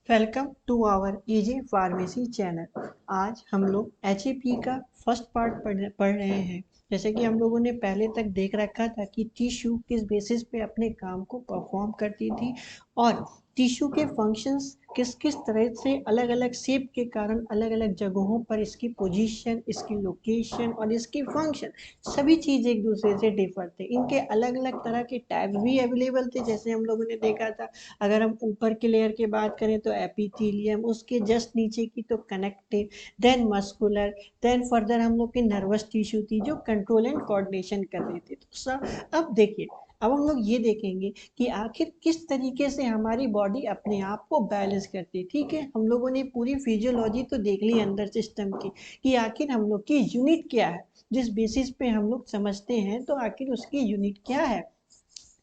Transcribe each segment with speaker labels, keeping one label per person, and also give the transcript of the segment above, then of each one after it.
Speaker 1: Welcome to our easy pharmacy channel. आज हम लोग एचईपी का फर्स्ट पार्ट पढ़ रहे हैं। जैसे कि हम लोगों ने पहले तक देख रखा था कि टिश्यू किस बेसिस पे अपने काम को परफॉर्म करती थी और टिश्यू के फंक्शंस किस किस तरह से अलग अलग शेप के कारण अलग अलग जगहों पर इसकी पोजीशन, इसकी लोकेशन और इसकी फंक्शन सभी चीज़ एक दूसरे से डिफर थे। इनके अलग अलग तरह के टाइप्स भी अवेलेबल थे। जैसे हम लोगों ने देखा था, अगर हम ऊपर के लेयर की बात करें तो एपिथेलियम, उसके जस्ट नीचे की तो connective, then muscular, then further हम लोग की नर्वस टिश्यू थी जो कंट्रोल एंड कोऑर्डिनेशन कर रही थी। तो सर अब देखिए, अब हम लोग ये देखेंगे कि आखिर किस तरीके से हमारी बॉडी अपने आप को बैलेंस करती है। ठीक है, हम लोगों ने पूरी फिजियोलॉजी तो देख ली अंदर सिस्टम की कि आखिर हम लोग की यूनिट क्या है, जिस बेसिस पे हम लोग समझते हैं तो आखिर उसकी यूनिट क्या है,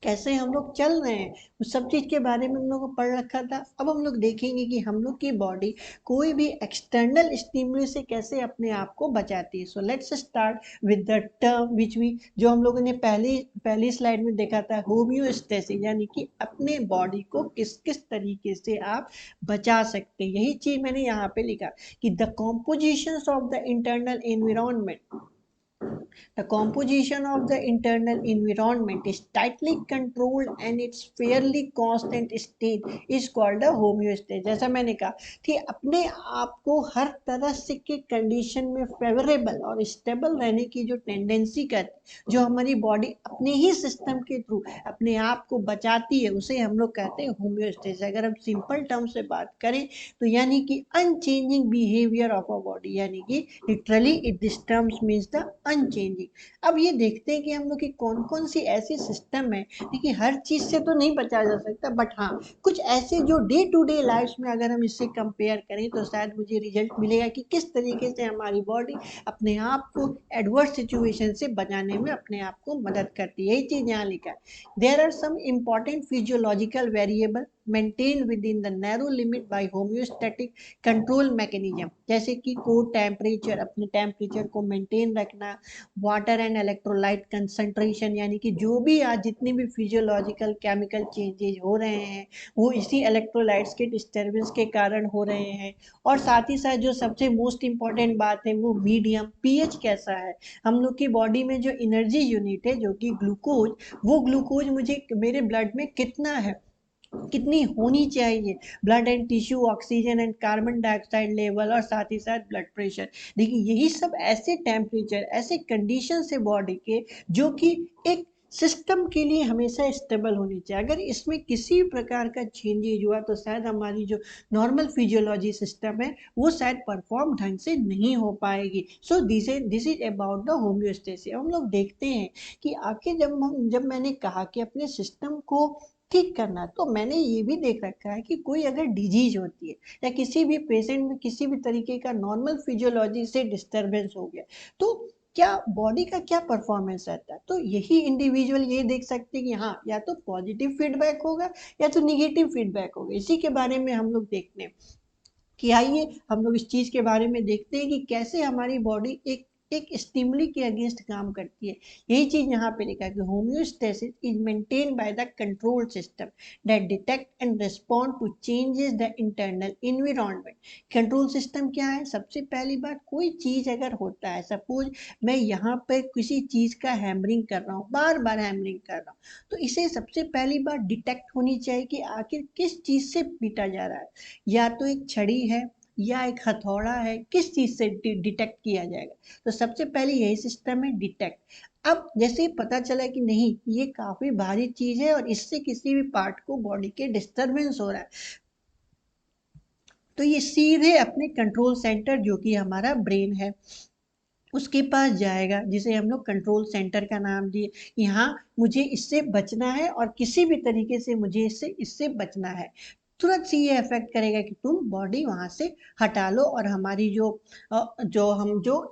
Speaker 1: कैसे हम लोग चल रहे हैं, उस सब चीज़ के बारे में हम लोग को पढ़ रखा था। अब हम लोग देखेंगे कि हम लोग की बॉडी कोई भी एक्सटर्नल स्टिमुलस से कैसे अपने आप को बचाती है। So let's start with the term which we, जो हम लोगों ने पहली स्लाइड में देखा था, होम्योस्टेसिस, यानी कि अपने बॉडी को किस किस तरीके से आप बचा सकते हैं। यही चीज़ मैंने यहाँ पे लिखा कि the composition of the internal environment, the composition of the internal environment is tightly controlled and its fairly constant state is called a homeostasis। जैसा मैंने कहा कि अपने आप को हर तरह से के कंडीशन में फेवरेबल और स्टेबल रहने की जो टेंडेंसी करती, जो हमारी बॉडी अपने ही सिस्टम के थ्रू अपने आप को बचाती है, उसे हम लोग कहते हैं होम्योस्टेसिस। अगर हम सिंपल टर्म से बात करें तो यानी कि unchanging behaviour of a body, यानी कि literally it this terms means the unchanging. अब ये देखते हैं कि हम लोग की कौन कौन सी ऐसी सिस्टम है। देखिए, हर चीज़ से तो नहीं बचा जा सकता, बट हाँ, कुछ ऐसे जो डे टू डे लाइफ में अगर हम इससे कंपेयर करें तो शायद मुझे रिजल्ट मिलेगा कि किस तरीके से हमारी बॉडी अपने आप को एडवर्स सिचुएशन से बचाने में अपने आप को मदद करती है। यही चीज़ यहाँ लिखा है, there are some important physiological variable maintained within the narrow limit by homeostatic control mechanism, जैसे कि कोर टेम्परेचर, अपने टेम्परेचर को मेंटेन रखना, वाटर एंड इलेक्ट्रोलाइट कंसंट्रेशन, यानी कि जो भी आज जितने भी फिजियोलॉजिकल केमिकल चेंजेज हो रहे हैं वो इसी इलेक्ट्रोलाइट्स के डिस्टर्बेंस के कारण हो रहे हैं। और साथ ही साथ जो सबसे मोस्ट इम्पॉर्टेंट बात है वो मीडियम पीएच कैसा है। हम लोग की बॉडी में जो एनर्जी यूनिट है जो कि ग्लूकोज, वो ग्लूकोज मुझे मेरे ब्लड में कितना है, कितनी होनी चाहिए, blood and tissue oxygen and carbon dioxide level, और साथ ही साथ ब्लड प्रेशर। देखिए, यही सब ऐसे टेम्परेचर, ऐसे कंडीशन है बॉडी के जो कि एक सिस्टम के लिए हमेशा स्टेबल होनी चाहिए। अगर इसमें किसी भी प्रकार का चेंजेज हुआ तो शायद हमारी जो नॉर्मल फिजियोलॉजी सिस्टम है वो शायद परफॉर्म ढंग से नहीं हो पाएगी। सो this is about the homeostasis. हम लोग देखते हैं कि आखिर जब मैंने कहा कि अपने सिस्टम को ठीक करना, तो मैंने ये भी देख रखा है कि कोई अगर डिजीज होती है या किसी भी पेशेंट में किसी भी तरीके का नॉर्मल फिजियोलॉजी से डिस्टरबेंस हो गया तो क्या बॉडी का क्या परफॉर्मेंस रहता है। तो यही इंडिविजुअल ये देख सकते हैं कि हाँ, या तो पॉजिटिव फीडबैक होगा या तो निगेटिव फीडबैक होगा। इसी के बारे में हम लोग देखते हैं कि आइए हम लोग इस चीज़ के बारे में देखते हैं कि कैसे हमारी बॉडी एक स्टिमुली के अगेंस्ट काम करती है। यही चीज यहाँ पे लिखा है कि homeostasis is maintain by the control system that detect and respond to changes the internal environment. Control system क्या है? सबसे पहली बात, कोई चीज अगर होता है, सपोज मैं यहाँ पे किसी चीज का हैमरिंग कर रहा हूँ, बार बार हैमरिंग कर रहा हूँ, तो इसे सबसे पहली बात डिटेक्ट होनी चाहिए कि आखिर किस चीज से पीटा जा रहा है। या तो एक छड़ी है या एक हथौड़ा है, किस चीज से डिटेक्ट किया जाएगा। तो सबसे पहले यही सिस्टम है, डिटेक्ट। अब जैसे ही पता चला कि नहीं, ये काफी भारी चीज है और इससे किसी भी पार्ट को बॉडी के डिस्टरबेंस हो रहा है, तो ये सीधे अपने कंट्रोल सेंटर जो कि हमारा ब्रेन है उसके पास जाएगा, जिसे हम लोग कंट्रोल सेंटर का नाम दिए। यहाँ मुझे इससे बचना है और किसी भी तरीके से मुझे इससे इससे बचना है। तुरंत से ये इफेक्ट करेगा कि तुम बॉडी वहां से हटा लो और हमारी जो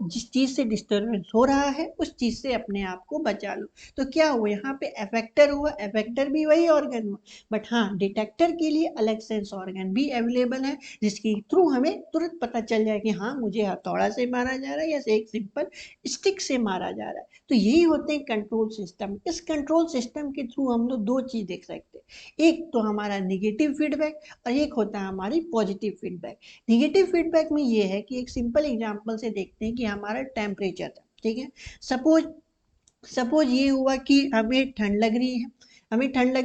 Speaker 1: जिस चीज से डिस्टरबेंस हो रहा है उस चीज से अपने आप को बचा लो। तो क्या हुआ यहाँ पे, इफेक्टर हुआ। इफेक्टर भी वही ऑर्गन हुआ, बट हाँ, डिटेक्टर के लिए अलग सेंस ऑर्गन भी अवेलेबल है जिसके थ्रू हमें तुरंत पता चल जाए कि हाँ, मुझे हथौड़ा से मारा जा रहा है या एक सिंपल स्टिक से मारा जा रहा है। तो यही होते हैं कंट्रोल सिस्टम। इस कंट्रोल सिस्टम के थ्रू हम लोग दो चीज देख सकते हैं, एक तो हमारा निगेटिव फीडबैक और एक होता है हमारी पॉजिटिव फीडबैक। निगेटिव फीडबैक में ये है कि एक सिंपल एग्जांपल से देखते हैं कि हमारा टेम्परेचर था, ठीक है। सपोज सपोज ये हुआ कि हमें ठंड लग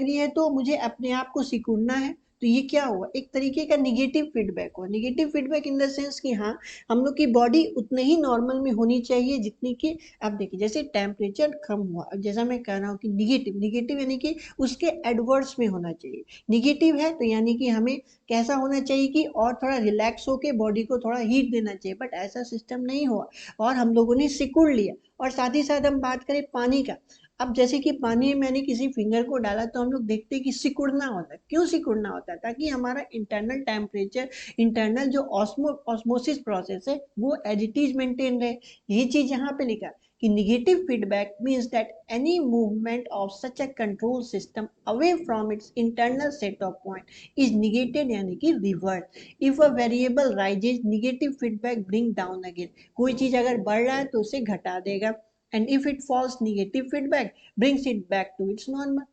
Speaker 1: रही है, तो मुझे अपने आप को सिकुड़ना है। तो ये क्या हुआ, एक तरीके का निगेटिव फीडबैक हुआ। Negative feedback in the sense कि हाँ, हम लोग की बॉडी उतने ही नॉर्मल में होनी चाहिए जितनी कि, अब देखिए जैसे टेम्परेचर कम हुआ, अब जैसा मैं कह रहा हूँ कि निगेटिव निगेटिव यानी कि उसके एडवर्स में होना चाहिए। निगेटिव है तो यानी कि हमें कैसा होना चाहिए कि और थोड़ा रिलैक्स होके बॉडी को थोड़ा हीट देना चाहिए, बट ऐसा सिस्टम नहीं हुआ और हम लोगों ने सिकुड़ लिया। और साथ ही साथ हम बात करें पानी का, अब जैसे कि पानी में मैंने किसी फिंगर को डाला तो हम लोग देखते हैं कि सिकुड़ना होता है। क्यों सिकुड़ना होता है, ताकि हमारा इंटरनल टेम्परेचर, इंटरनल जो ऑस्मोसिस प्रोसेस है वो एज इट इज मेंटेन रहे। यही चीज यहाँ पे लिखा कि negative feedback means that any movement of such a control system away from its internal set of point is negated यानी कि reversed. If a variable rises, negative feedback bring down again. कोई चीज अगर बढ़ रहा है तो उसे घटा देगा, and if it falls, negative feedback brings it back to its normal.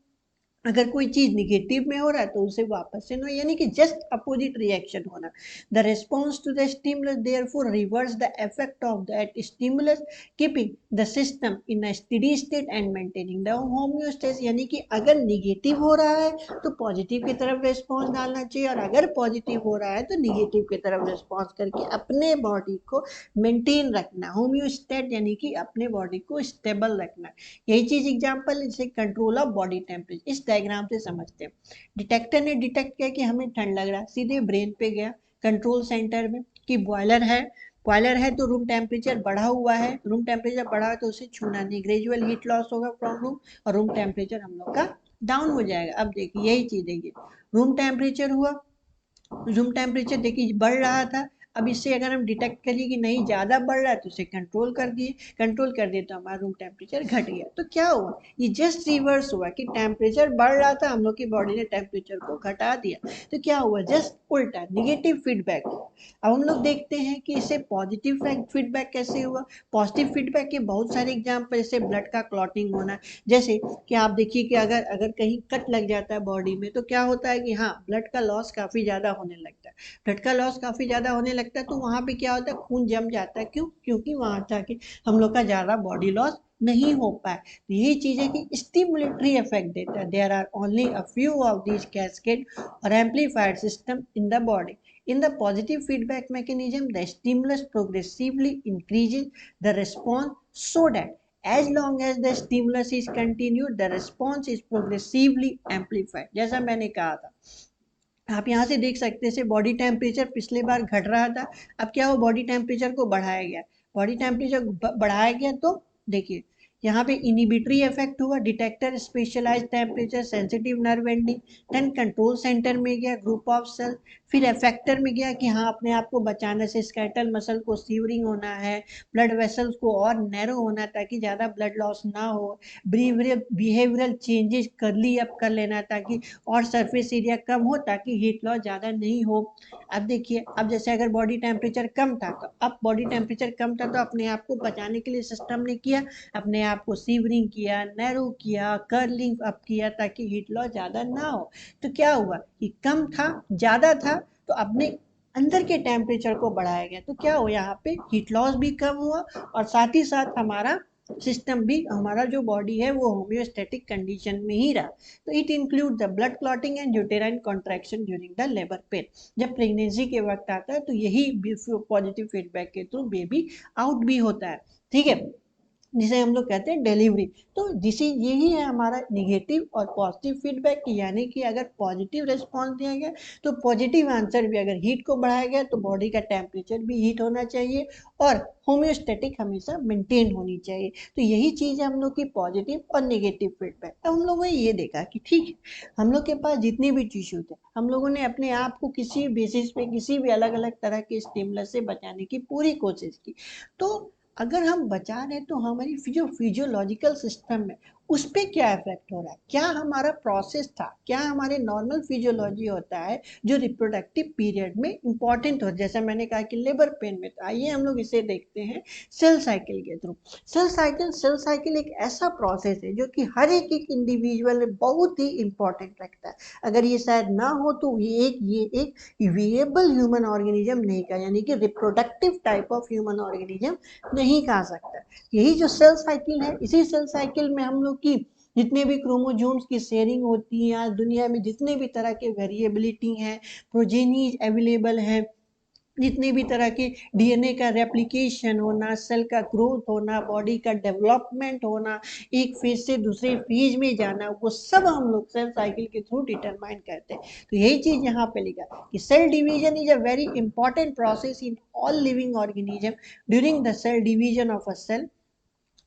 Speaker 1: अगर कोई चीज निगेटिव में हो रहा है तो उसे वापस से नो, यानी कि जस्ट अपोजिट रिएक्शन होना। The response to the stimulus therefore reverse the effect of that stimulus, keeping the system in a steady state and maintaining the homeostasis. यानी कि अगर निगेटिव हो रहा है तो पॉजिटिव की तरफ रिस्पॉन्स डालना चाहिए, और अगर पॉजिटिव हो रहा है तो निगेटिव की तरफ रिस्पॉन्स करके अपने बॉडी को मेंटेन रखना। होम्योस्टेट यानी कि अपने बॉडी को स्टेबल रखना। यही चीज एग्जांपल इसे कंट्रोल ऑफ बॉडी टेम्परेचर इस डायग्राम से समझते हैं। डिटेक्टर ने डिटेक्ट किया कि हमें ठंड लग रहा है, सीधे ब्रेन पे गया कंट्रोल सेंटर में कि बॉयलर है तो रूम टेम्परेचर बढ़ा हुआ है, रूम टेम्परेचर बढ़ा है तो उसे छूना नहीं, ग्रेजुअल हीट लॉस होगा फ्रॉम रूम और रूम टेम्परेचर हम लोग का डाउन हो जाएगा। अब देखिए यही चीज देखिए, रूम टेम्परेचर हुआ, रूम टेम्परेचर देखिए बढ़ रहा था। अब इससे अगर हम डिटेक्ट करिए कि नहीं ज़्यादा बढ़ रहा है तो उसे कंट्रोल कर दिए तो हमारा रूम टेम्परेचर घट गया। तो क्या हुआ, ये जस्ट रिवर्स हुआ कि टेम्परेचर बढ़ रहा था, हम लोग की बॉडी ने टेम्परेचर को घटा दिया। तो क्या हुआ, जस्ट उल्टा निगेटिव फीडबैक हुआ। अब हम लोग देखते हैं कि इसे पॉजिटिव फीडबैक कैसे हुआ। पॉजिटिव फीडबैक के बहुत सारे एग्जाम्पल, जैसे ब्लड का क्लॉटिंग होना, जैसे कि आप देखिए कि अगर अगर कहीं कट लग जाता है बॉडी में तो क्या होता है कि हाँ, ब्लड का लॉस काफ़ी ज़्यादा होने लगता है। ब्लड का लॉस काफ़ी ज़्यादा होने लगता है तो वहाँ पे क्या होता है, खून जम जाता है। क्यों, क्योंकि वहाँ जाके हम लोग का ज़्यादा बॉडी लॉस नहीं हो पाए। तो यही चीज़ है कि स्टिमुलेटरी इफेक्ट देता है। There are only a few of these cascade or amplified system in the body. In the positive feedback mechanism, the stimulus progressively increases the response so that as long as the stimulus is continued, the response is progressively amplified. जैसा मैंने कहा था, आप यहाँ से देख सकते हैं बॉडी टेम्परेचर पिछले बार घट रहा था, अब क्या हो, बॉडी टेम्परेचर को बढ़ाया गया। बॉडी टेम्परेचर बढ़ाया गया तो देखिए यहाँ पे इनिबिटरी इफेक्ट हुआ, detector specialise temperature sensitive nerve ending, then control centre में गया ग्रुप ऑफ सेल, फिर इफेक्टर में गया कि हाँ अपने आप को बचाने से स्केलेटल मसल को सीवरिंग होना है, ब्लड वेसल्स को और नैरो होना ताकि ज़्यादा ब्लड लॉस ना हो, बिहेवियरल चेंजेस करली अप कर लेना ताकि और सरफेस एरिया कम हो ताकि हीट लॉस ज़्यादा नहीं हो। अब देखिए, अब जैसे अगर बॉडी टेम्परेचर कम था तो अब बॉडी टेम्परेचर कम था तो अपने आप को बचाने के लिए सिस्टम ने किया, अपने आप को सीवरिंग किया, नैरो किया, कर्लिंग अप किया ताकि हीट लॉस ज़्यादा ना हो। तो क्या हुआ कि कम था ज़्यादा था तो अपने अंदर के टेम्परेचर को बढ़ाया गया। तो क्या हो, यहाँ पे हीट लॉस भी कम हुआ और साथ ही साथ हमारा सिस्टम भी, हमारा जो बॉडी है वो होम्योस्टेटिक कंडीशन में ही रहा। तो it include the blood clotting and uterine contraction during the labour pain. जब प्रेगनेंसी के वक्त आता है तो यही पॉजिटिव फीडबैक के थ्रू बेबी आउट भी होता है, ठीक है, जिसे हम लोग कहते हैं डिलीवरी। तो जिसे यही है हमारा निगेटिव और पॉजिटिव फीडबैक, यानी कि अगर पॉजिटिव रिस्पॉन्स दिया गया तो पॉजिटिव आंसर भी, अगर हीट को बढ़ाया गया तो बॉडी का टेम्परेचर भी हीट होना चाहिए और होम्योस्टेटिक हमेशा मेंटेन होनी चाहिए। तो यही चीज़ है हम लोग की पॉजिटिव और नेगेटिव फीडबैक। अब हम लोगों ने ये देखा कि ठीक है, हम लोग के पास जितने भी टिश्यू थे, हम लोगों ने अपने आप को किसी बेसिस पे किसी भी अलग अलग तरह के स्टिमुलस से बचाने की पूरी कोशिश की। तो अगर हम बचा रहे तो हमारी जो फिजियोलॉजिकल सिस्टम है उस पे क्या इफेक्ट हो रहा है, क्या हमारा प्रोसेस था, क्या हमारे नॉर्मल फिजियोलॉजी होता है जो रिप्रोडक्टिव पीरियड में इंपॉर्टेंट हो, जैसा मैंने कहा कि लेबर पेन में। तो आइए हम लोग इसे देखते हैं सेल साइकिल के थ्रू। सेल साइकिल एक ऐसा प्रोसेस है जो कि हर एक इंडिविजुअल में बहुत ही इंपॉर्टेंट रखता है। अगर ये शायद ना हो तो ये एक विएबल ह्यूमन ऑर्गेनिज्म नहीं का, यानी कि reproductive type of human organism नहीं कहा सकता। यही जो सेल साइकिल है, इसी सेल साइकिल में हम लोग की जितने भी क्रोमोजोम्स की शेयरिंग होती है, आज दुनिया में जितने भी तरह के वेरिएबिलिटी हैं, प्रोजेनीज अवेलेबल हैं, जितने भी तरह के डीएनए का रेप्लिकेशन होना, सेल का ग्रोथ होना, बॉडी का डेवलपमेंट होना, एक फेज से दूसरे फेज में जाना, वो सब हम लोग सेल साइकिल के थ्रू डिटरमाइन करते हैं। तो यही चीज यहाँ पे लिखा कि cell division is a very important process in all living organism. During the cell division of a cell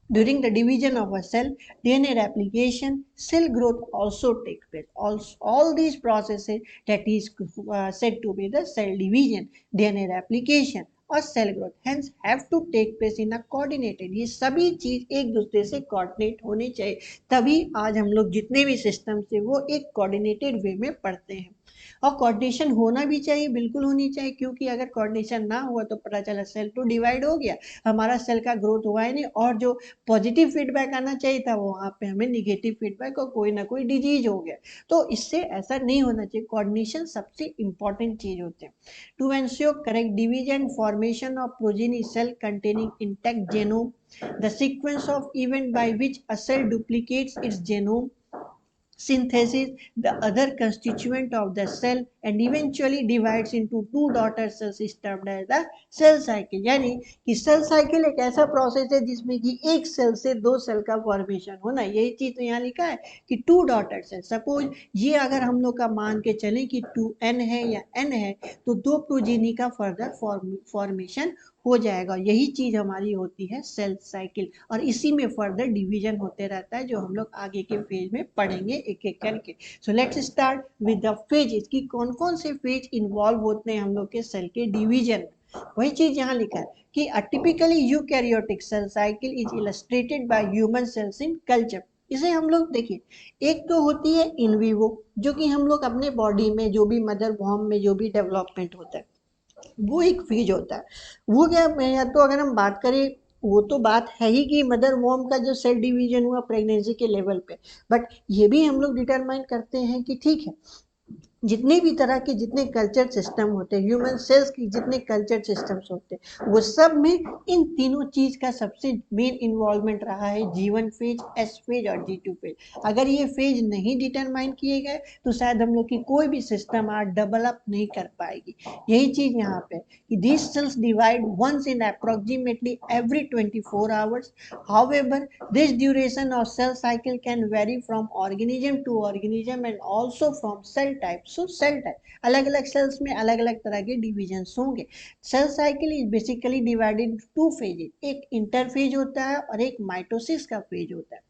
Speaker 1: During the division of a cell, DNA replication, cell growth also takes place. All these processes that is said to be the cell division, DNA replication और cell growth hence have to take place in a coordinated. ये सभी चीज एक दूसरे से coordinate होनी चाहिए, तभी आज हम लोग जितने भी सिस्टम से वो एक कोऑर्डिनेटेड वे में पढ़ते हैं। और कोऑर्डिनेशन होना भी चाहिए, बिल्कुल होनी चाहिए, क्योंकि अगर कोऑर्डिनेशन ना हुआ तो पता चला सेल तो डिवाइड हो गया, हमारा सेल का ग्रोथ हुआ ही नहीं, और जो पॉजिटिव फीडबैक आना चाहिए था वो वहाँ पे हमें निगेटिव फीडबैक और कोई ना कोई डिजीज हो गया। तो इससे ऐसा नहीं होना चाहिए। कोऑर्डिनेशन सबसे इंपॉर्टेंट चीज होते हैं to ensure correct division formation of progeny cell containing intact genome, the sequence of event by which a cell duplicates its genome, synthesis the other constituent of the cell and eventually divides into two daughter cells is termed as the cell cycle। यानी कि cell cycle एक ऐसा process है जिसमें कि एक cell से दो सेल का फॉर्मेशन होना। यही चीज तो यहाँ लिखा है कि टू डॉटर सेल। सपोज ये अगर हम लोग का मान के चले कि 2n है या n है, तो दो प्रोजेनी का फर्दर फॉर्मेशन हो जाएगा। यही चीज हमारी होती है सेल साइकिल, और इसी में फर्दर डिवीजन होते रहता है, जो हम लोग आगे के फेज में पढ़ेंगे एक एक करके। सो let's start with the phases कि कौन कौन से फेज इन्वॉल्व होते हैं हम लोग के सेल के डिवीजन में। वही चीज यहाँ लिखा है कि a typically eukaryotic cell cycle is illustrated by human cells in culture. इसे हम लोग देखिए, एक तो होती है इन विवो, जो कि हम लोग अपने बॉडी में जो भी मदर वॉर्म में जो भी डेवलपमेंट होता है वो एक फेज होता है। वो क्या, मैं या तो अगर हम बात करें, वो तो बात है ही कि मदर वॉर्म का जो सेल डिवीजन हुआ प्रेगनेंसी के लेवल पे, बट ये भी हम लोग डिटरमाइन करते हैं कि ठीक है, जितने भी तरह के जितने कल्चर सिस्टम होते हैं, ह्यूमन सेल्स की जितने कल्चर सिस्टम्स होते हैं, वो सब में इन तीनों चीज का सबसे मेन इन्वॉल्वमेंट रहा है जीवन फेज, एस फेज और G2 फेज। अगर ये फेज नहीं डिटरमाइन किए गए तो शायद हम लोग की कोई भी सिस्टम आज डेवलप नहीं कर पाएगी। यही चीज यहाँ पे कि these cells divide once in approximately every 24 hours. However, this duration of cell cycle can vary from organism to organism and also from cell type. So cell type, अलग अलग सेल्स में अलग अलग तरह के डिविजन्स होंगे। Cell cycle is basically divided to phases, एक interphase होता है और एक माइटोसिस का फेज होता है।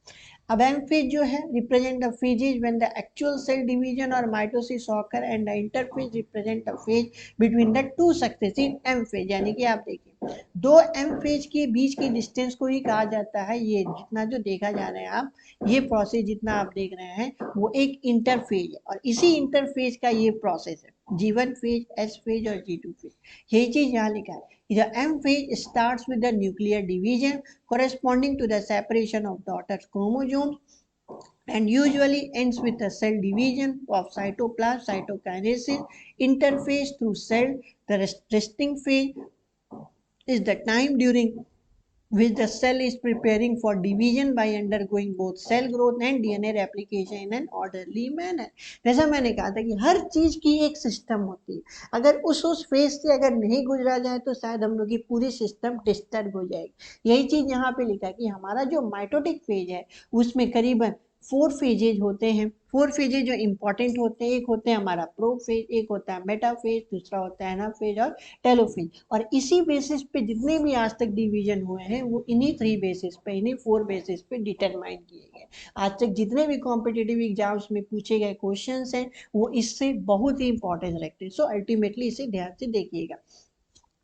Speaker 1: अब एम फेज जो है represent the phases when the actual cell division or mitosis occur, and the interphase represent the phase between the two successive M phase. यानी कि आप देखिए, दो एम फेज के बीच की डिस्टेंस को ही कहा जाता है, ये जितना जो देखा जा रहा है आप, ये प्रोसेस जितना आप देख रहे हैं वो एक इंटरफेज है, और इसी इंटरफेज का ये प्रोसेस है G1 फेज, S फेज और G2 फेज। यही चीज यहाँ लिखा है। The M phase starts with the nuclear division corresponding to the separation of daughter chromosomes and usually ends with a cell division of cytoplasm, cytokinesis, interphase through cell. The resting phase is the time during which the cell is preparing for division by undergoing both cell growth and DNA replication in an orderly manner। जैसा मैंने कहा था कि हर चीज की एक system होती है, अगर उस फेज से अगर नहीं गुजरा जाए तो शायद हम लोग की पूरी सिस्टम डिस्टर्ब हो जाएगी। यही चीज यहाँ पे लिखा है कि हमारा जो माइटोटिक फेज है उसमें करीबन 4 फेजेज होते हैं। 4 फेजेज जो इंपॉर्टेंट होते हैं, एक होते हैं हमारा प्रो फेज, एक होता है मेटा फेज, दूसरा होता है एनाफेज और टेलोफेज। और इसी बेसिस पे जितने भी आज तक डिवीजन हुए हैं वो इन्हीं 3 बेसिस पे, इन्हीं 4 बेसिस पे डिटरमाइन किए गए। आज तक जितने भी कॉम्पिटिटिव एग्जाम्स में पूछे गए क्वेश्चंस हैं वो इससे बहुत ही इंपॉर्टेंस रखते हैं। सो अल्टीमेटली इसे ध्यान से देखिएगा।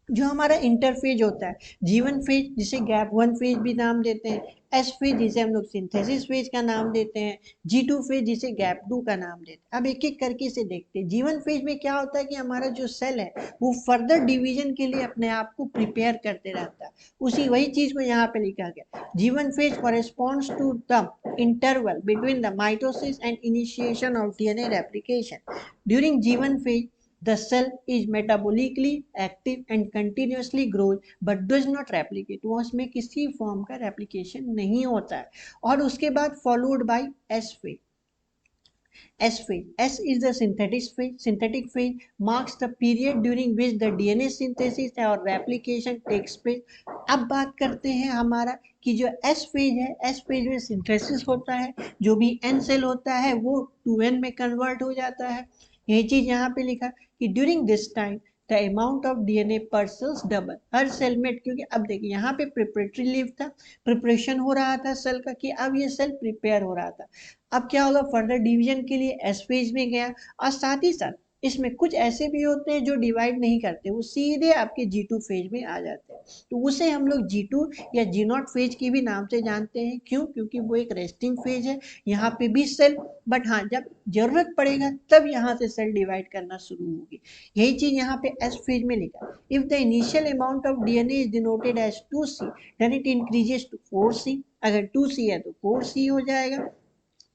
Speaker 1: जो हमारा इंटरफेज होता है, जीवन फेज जिसे गैप वन फेज भी नाम देते हैं, एस फेज जिसे हम लोग सिंथेसिस फेज का नाम देते हैं, G2 फेज जिसे गैप टू का नाम देते हैं। अब एक एक करके इसे देखते हैं। जीवन फेज में क्या होता है कि हमारा जो सेल है वो फर्दर डिवीजन के लिए अपने आप को प्रिपेयर करते रहता है। उसी वही चीज को यहाँ पे लिखा गया। जीवन phase corresponds to the interval between the mitosis and initiation of DNA replication. During G1 phase, the cell is metabolically active and continuously grows but does not replicate. वो उसमें किसी फॉर्म का रेप्लिकेशन नहीं होता है। और उसके बाद followed by S phase. S phase. S is the synthetic phase. Synthetic phase marks the period during which the DNA synthesis or replication takes place. अब बात करते हैं हमारा कि जो S phase है, S phase में synthesis होता है, जो भी N सेल होता है वो 2N में कन्वर्ट हो जाता है। यही चीज यहाँ पे लिखा कि during this time the amount of DNA पर सेल्स डबल। हर सेल में, क्योंकि अब देखिए यहाँ पे प्रिपरेटरी लीव था, प्रिपरेशन हो रहा था सेल का कि अब ये सेल प्रिपेयर हो रहा था। अब क्या होगा, फर्दर डिवीजन के लिए एस फेज में गया। और साथ ही साथ इसमें कुछ ऐसे भी होते हैं जो डिवाइड नहीं करते, वो सीधे आपके G2 फेज में आ जाते हैं। तो उसे हम लोग G2 या G0 फेज की भी नाम से जानते हैं। क्यों? क्योंकि वो एक रेस्टिंग फेज है, यहाँ पे भी सेल, बट हाँ जब जरूरत पड़ेगा तब यहाँ से सेल डिवाइड करना शुरू होगी। यही चीज यहाँ पे एस फेज में लिखा। If the initial amount of DNA is denoted as 2C, then it increases to 4C। अगर 2C है तो 4C हो जाएगा।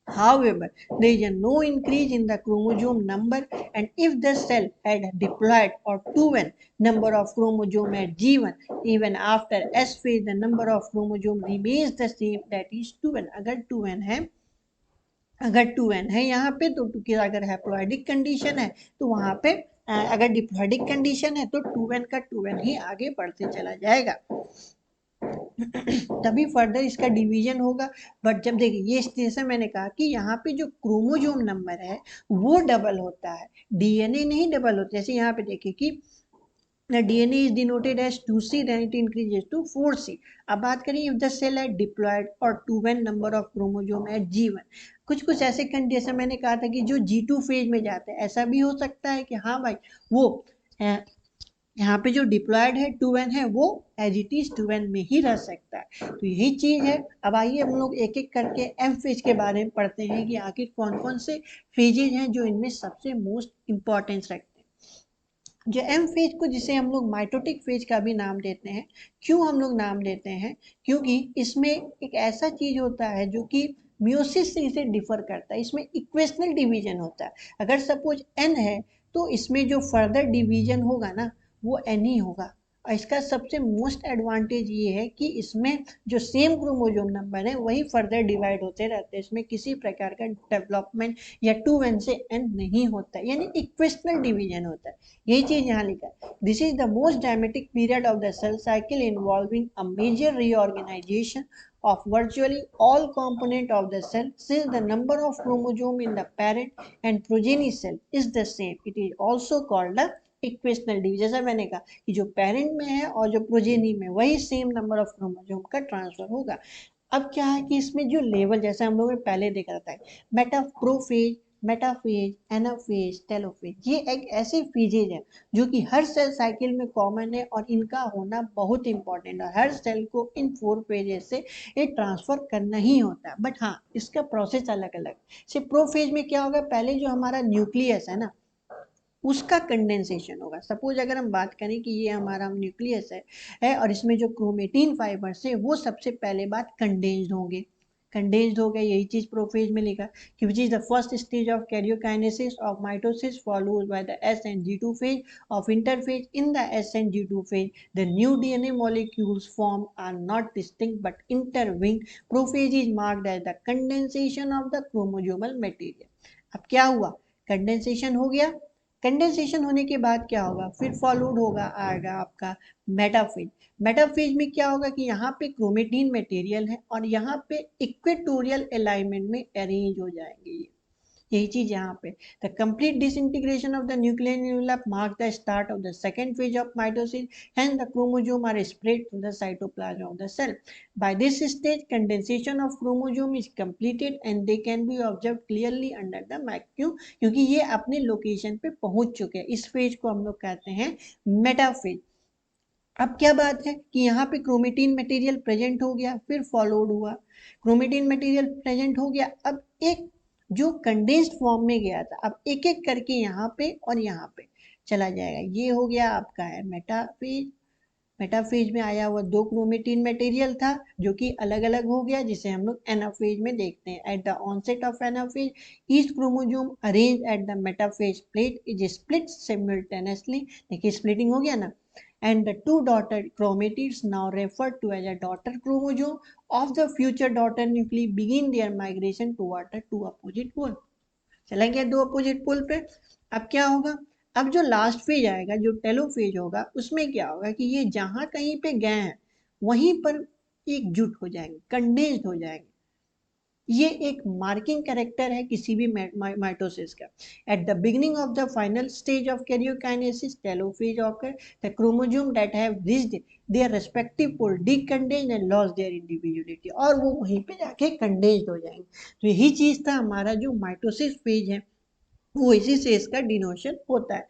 Speaker 1: However, there is no increase in the chromosome number, and if the cell had diploid or 2N number of chromosome at G1, even after S phase, the number of chromosome remains the same, that is 2N. अगर 2N है यहाँ पे तो अगर हैप्लॉइडिक condition है तो वहाँ पे अगर डिप्लॉइडिक कंडीशन है तो 2N का 2N ही आगे बढ़ते चला जाएगा। तभी फर्दर इसका डिवीजन होगा। बट जब देखिए ये जैसे मैंने कहा कि यहाँ पे जो क्रोमोजोम नंबर है वो डबल होता है, डीएनए नहीं डबल होता। जैसे यहाँ पे देखिए कि the DNA is denoted as 2C, then it increases to 4C. अब बात करें if the cell है diploid और 2N number of chromosome at G1, कुछ कुछ ऐसे कंडीशन मैंने कहा था कि जो G2 फेज में जाते हैं, ऐसा भी हो सकता है कि हाँ भाई वो यहाँ पे जो डिप्लॉयड है 2N है वो एज इट इज 2N में ही रह सकता है। तो यही चीज है। अब आइए हम लोग एक एक करके एम फेज के बारे में पढ़ते हैं कि आखिर कौन कौन से फेजेज हैं जो इनमें सबसे मोस्ट इंपॉर्टेंस रखते हैं। जो एम फेज को, जिसे हम लोग माइटोटिक फेज का भी नाम देते हैं, क्यों हम लोग नाम देते हैं? क्योंकि इसमें एक ऐसा चीज होता है जो कि म्यूसिस से इसे डिफर करता है। इसमें इक्वेशनल डिवीजन होता है। अगर सपोज एन है तो इसमें जो फर्दर डिवीजन होगा ना वो एन ही होगा। और इसका सबसे मोस्ट एडवांटेज ये है कि इसमें जो सेम क्रोमोजोम नंबर है वही फर्दर डिवाइड होते रहते हैं। इसमें किसी प्रकार का डेवलपमेंट या 2N से N नहीं होता है, यानी इक्वेशनल डिवीजन होता है। यही चीज यहाँ लिखा है। This is the most dramatic period of the cell cycle involving a major reorganisation of virtually all component of the cell, since the number of chromosome in the parent and progeny cell is the same. It is also called the equational division. जैसा मैंने कहा कि जो parent में है और जो progeny में वही सेम नंबर ऑफ क्रोमोसोम का ट्रांसफर होगा। अब क्या है कि इसमें जो लेवल, जैसे हम लोगों ने पहले देखा था, मेटाप्रोफेज, मेटाफेज, एनाफेज, टेलोफेज, ये एक ऐसे फेजेज है जो कि हर सेल साइकिल में कॉमन है और इनका होना बहुत इंपॉर्टेंट है। हर सेल को इन 4 फेजेस से ये ट्रांसफर करना ही होता है। बट हाँ, इसका प्रोसेस अलग अलग। से प्रोफेज में क्या होगा, पहले जो हमारा न्यूक्लियस है ना उसका कंडेंसेशन होगा। सपोज अगर हम बात करें कि ये हमारा न्यूक्लियस है और इसमें जो क्रोमेटिन फाइबर्स है वो सबसे पहले बात कंडेंस्ड होंगे। कंडेंस्ड हो गए, यही चीज प्रोफेज में लिखा कि which is the first stage of karyokinesis of mitosis followed by the S and G2 phase of interphase. In the S and G2 phase, the new DNA molecules formed are not distinct but interlinked. Prophase is marked as the condensation of the chromosomal material. अब क्या हुआ, condensation हो गया। Condensation होने के बाद क्या होगा, फिर फॉलोड होगा आएगा आपका मेटाफेज। मेटाफेज में क्या होगा कि यहाँ पे क्रोमेटिन मटेरियल है और यहाँ पे इक्वेटोरियल अलाइनमेंट में अरेंज हो जाएंगे ये। यही चीज यहाँ पे the complete disintegration of the nuclear envelope mark the start of the second phase of mitosis, hence the chromosome are spread to the cytoplasm of the cell. By this stage condensation of chromosome is completed and they can be observe clearly under the micro, क्योंकि ये अपने location पे पहुंच चुके हैं। इस phase को हम लोग कहते हैं मेटाफेज। अब क्या बात है कि यहाँ पे क्रोमेटिन मटेरियल प्रेजेंट हो गया, फिर फॉलोड हुआ, क्रोमेटिन मटेरियल प्रेजेंट हो गया, अब एक जो कंडेंस्ड फॉर्म में गया था, अब एक एक करके यहाँ पे और यहाँ पे चला जाएगा। ये हो गया आपका है मेटाफेज। मेटाफेज में आया हुआ दो क्रोमेटिन मटेरियल था जो कि अलग अलग हो गया, जिसे हम लोग एनाफेज में देखते हैं। At the onset of anaphase each chromosome arrange at the metaphase plate is split simultaneously. देखिए स्प्लिटिंग हो गया ना, and the two daughter chromatids now referred to as a daughter chromosome of the future daughter nuclei begin their migration toward the two opposite pole। चला गया दो opposite pole पे। अब क्या होगा, अब जो लास्ट फेज आएगा, जो टेलोफेज होगा, उसमें क्या होगा कि ये जहां कहीं पे गए हैं वहीं पर एकजुट हो जाएंगे, कंडेंस्ड हो जाएंगे। ये एक मार्किंग कैरेक्टर है किसी भी माइटोसिस का। At the beginning of the final stage of karyokinesis telophase occur the chromosome that have reached their respective pole decondensed and lost their individuality, और वो वहीं पे जाके कंडेंस्ड हो जाएंगे। तो यही चीज था हमारा जो माइटोसिस फेज है, वो इसी से इसका डिनोशन होता है।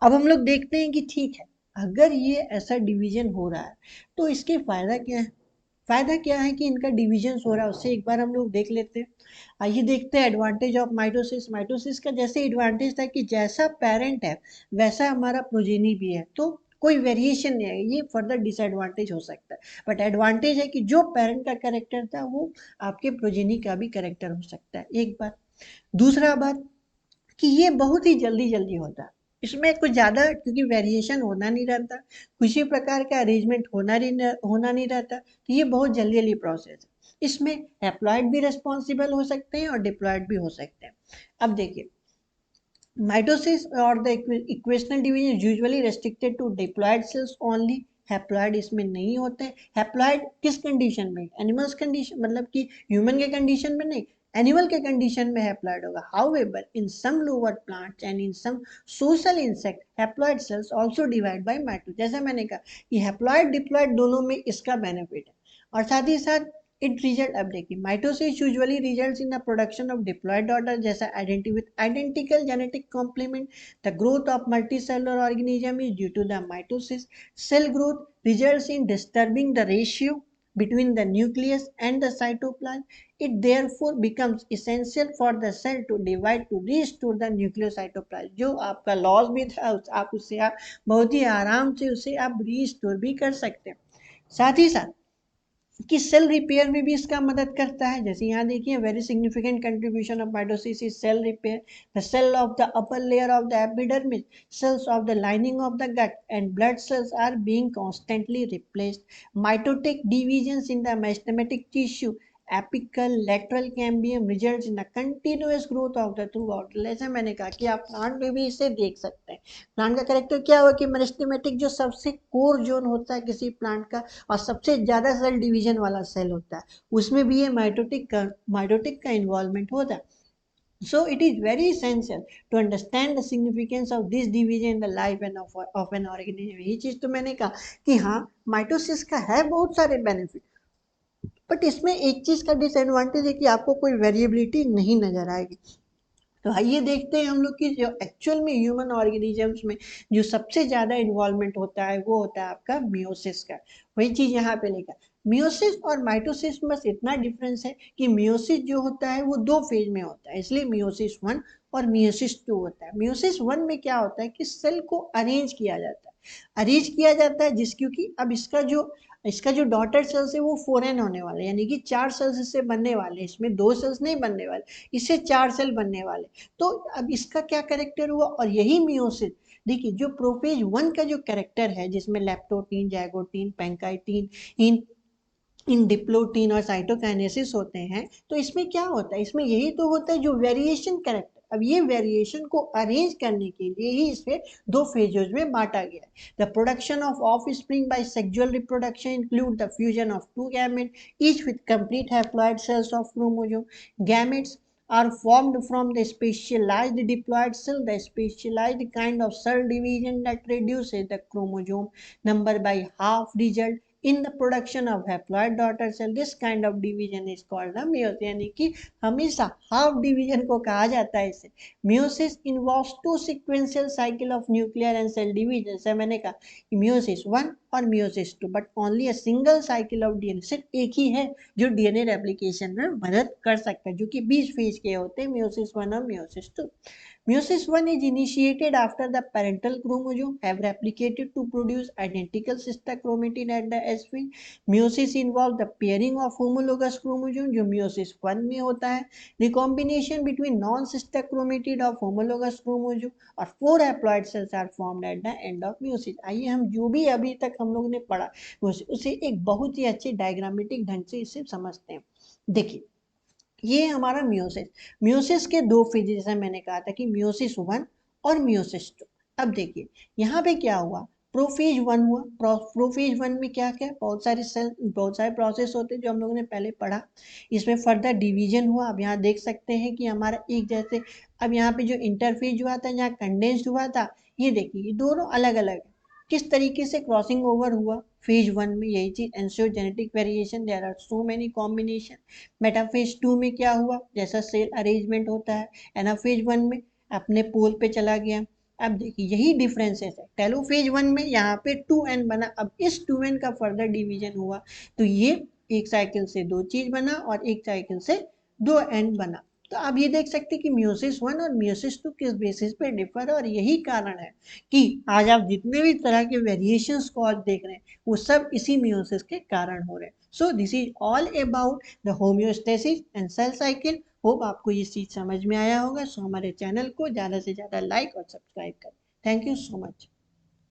Speaker 1: अब हम लोग देखते हैं कि ठीक है, अगर ये ऐसा डिवीजन हो रहा है तो इसके फायदा क्या है। फायदा क्या है कि इनका डिवीजन हो रहा है, उससे एक बार हम लोग देख लेते हैं। आइए देखते हैं एडवांटेज ऑफ माइटोसिस। माइटोसिस का जैसे एडवांटेज था कि जैसा पेरेंट है वैसा हमारा प्रोजेनी भी है, तो कोई वेरिएशन नहीं है। ये फर्दर डिसएडवांटेज हो सकता है, बट एडवांटेज है कि जो पेरेंट का कैरेक्टर था वो आपके प्रोजेनी का भी कैरेक्टर हो सकता है, एक बात। दूसरा बात कि ये बहुत ही जल्दी जल्दी होता है, इसमें कुछ ज़्यादा क्योंकि वेरिएशन होना नहीं रहता, किसी प्रकार का अरेंजमेंट होना नहीं रहता, तो ये बहुत जल्दी जल्दी प्रोसेस है। इसमें हैप्लॉइड भी रिस्पॉन्सिबल हो सकते हैं और डिप्लॉइड भी हो सकते हैं। अब देखिए, माइटोसिस और the equational division usually restricted to diploid cells only. Haploid इसमें नहीं होते। हैप्लॉइड किस कंडीशन में, एनिमल्स कंडीशन, मतलब कि ह्यूमन के कंडीशन में नहीं, एनिमल के कंडीशन में हैप्लॉइड होगा। However in some lower plants and in some social insect haploid cells also divide by mitosis. जैसे मैंने कहा कि हैप्लॉइड डिप्लॉइड दोनों में इसका बेनिफिट है। और साथ ही साथ इट रिजल्ट, अब देखिए mitosis usually results in the production of diploid daughter जैसा identical genetic complement. The growth of multicellular organism is due to the mitosis. Cell growth results in disturbing the ratio between the nucleus and the cytoplasm. It therefore becomes essential for the cell to divide to restore the nucleocytoplasm। जो आपका loss भी था आप उससे आप बहुत ही आराम से उसे आप रीस्टोर भी कर सकते हैं। साथ ही साथ कि सेल रिपेयर में भी इसका मदद करता है। जैसे यहाँ देखिए, very significant contribution of mitosis is cell repair. The cell of the upper layer of the epidermis, cells of the lining of the gut and blood cells are being constantly replaced. Mitotic divisions in the meristematic tissue apical lateral cambium results in the continuous growth of the throughout. जैसे मैंने कहा कि आप plant में भी इसे देख सकते हैं। प्लांट का कैरेक्टर क्या हुआ कि मेरिस्टेमेटिक जो सबसे कोर जोन होता है किसी प्लांट का और सबसे ज़्यादा सेल डिवीजन वाला सेल होता है, उसमें भी ये माइटोटिक का इन्वॉल्वमेंट होता है। So it is very essential to understand the significance of this division in the life and of an organism। यही चीज तो मैंने कहा कि हाँ, माइटोसिस का है बहुत सारे बेनिफिट, बट इसमें एक चीज का डिसएडवांटेज है कि आपको कोई वेरिएबिलिटी नहीं नजर आएगी। तो आइए देखते हैं हम लोग की जो एक्चुअल में ह्यूमन ऑर्गेनिजम्स में जो सबसे ज़्यादा इन्वॉल्वमेंट होता है वो होता है आपका मियोसिस का। वही चीज़ यहाँ पे लिखा, मियोसिस और माइटोसिस में बस इतना डिफरेंस है कि मियोसिस जो होता है वो दो फेज में होता है, इसलिए मियोसिस 1 और मियोसिस 2 होता है। मियोसिस 1 में क्या होता है कि सेल को अरेंज किया जाता है, अरेंज किया जाता है जिस क्योंकि अब इसका जो डॉटर सेल्स है वो फॉरेन होने वाले, यानी कि 4 सेल्स इससे बनने वाले, इसमें 2 सेल्स नहीं बनने वाले, इससे 4 सेल बनने वाले। तो अब इसका क्या कैरेक्टर हुआ, और यही मियोसिस, देखिए जो प्रोफेज 1 का जो कैरेक्टर है जिसमें लैप्टोटीन, जैगोटीन, पैंकाइटीन, इन डिप्लोटीन और साइटोकाइनेसिस होते हैं, तो इसमें क्या होता है, इसमें यही तो होता है जो वेरिएशन कैरेक्टर। अब ये वेरिएशन को अरेंज करने के लिए ही इसे दो फेजेज में बांटा गया है। The production of offspring by sexual reproduction include the fusion of two gamete each with complete haploid cells of chromosome. Gametes are formed from the specialized diploid cell, the specialized kind of cell division that reduces the chromosome number by half, result in the production of haploid daughter cell this kind of division is called the meiosis, यानी कि हमेशा half division को कहा जाता है इसे। Meiosis involves two sequential cycle of nuclear and cell division, जैसे मैंने कहा मेयोसिस 1 और meiosis 2, but only a single cycle of DNA, सिर्फ एक ही है जो डीएनए रेप्लिकेशन में मदद कर सकता है, जो कि 20 फेज के होते हैं, मेयोसिस 1 और meiosis 2। Meiosis 1 is initiated after the parental chromosome have replicated to produce identical sister chromatin at the S phase. Meiosis involves the pairing of homologous chromosome जो meiosis 1 में होता है, recombination between non-sister chromatid of homologous chromosome, और 4 haploid cells are formed at the end of meiosis। आइए हम जो भी अभी तक हम लोग ने पढ़ा उसे एक बहुत ही अच्छे डायग्रामेटिक ढंग से इसे समझते हैं। देखिए ये हमारा मियोसिस के दो फेज, जैसे मैंने कहा था कि मियोसिस 1 और मियोसिस 2। अब देखिए यहाँ पे क्या हुआ, प्रोफेज 1 हुआ। प्रोफेज 1 में क्या क्या बहुत सारे प्रोसेस होते हैं जो हम लोगों ने पहले पढ़ा। इसमें फर्दर डिवीजन हुआ। अब यहाँ देख सकते हैं कि हमारा एक जैसे, अब यहाँ पे जो इंटरफेज हुआ था, जहाँ कंडेंस्ड हुआ था, ये देखिए ये दोनों अलग अलग है। किस तरीके से क्रॉसिंग ओवर हुआ फेज 1 में, यही चीज ensure genetic variation, there are so many combination. Metaphase 2 में क्या हुआ, जैसा सेल अरेंजमेंट होता है, एनाफेज 1 में अपने पोल पे चला गया। अब देखिए यही डिफरेंसेस है, टेलोफेज 1 में यहाँ पे 2n बना, अब इस 2n का फर्दर डिवीजन हुआ तो ये एक साइकिल से दो चीज बना और एक साइकिल से 2n बना। तो आप ये देख सकते हैं कि मियोसिस 1 और मियोसिस 2 किस बेसिस पे डिफर है, और यही कारण है कि आज आप जितने भी तरह के वेरिएशंस को आज देख रहे हैं वो सब इसी मियोसिस के कारण हो रहे हैं। So this is all about the homeostasis and cell cycle. Hope आपको ये चीज समझ में आया होगा। सो हमारे चैनल को ज़्यादा से ज़्यादा लाइक और सब्सक्राइब करें। Thank you so much.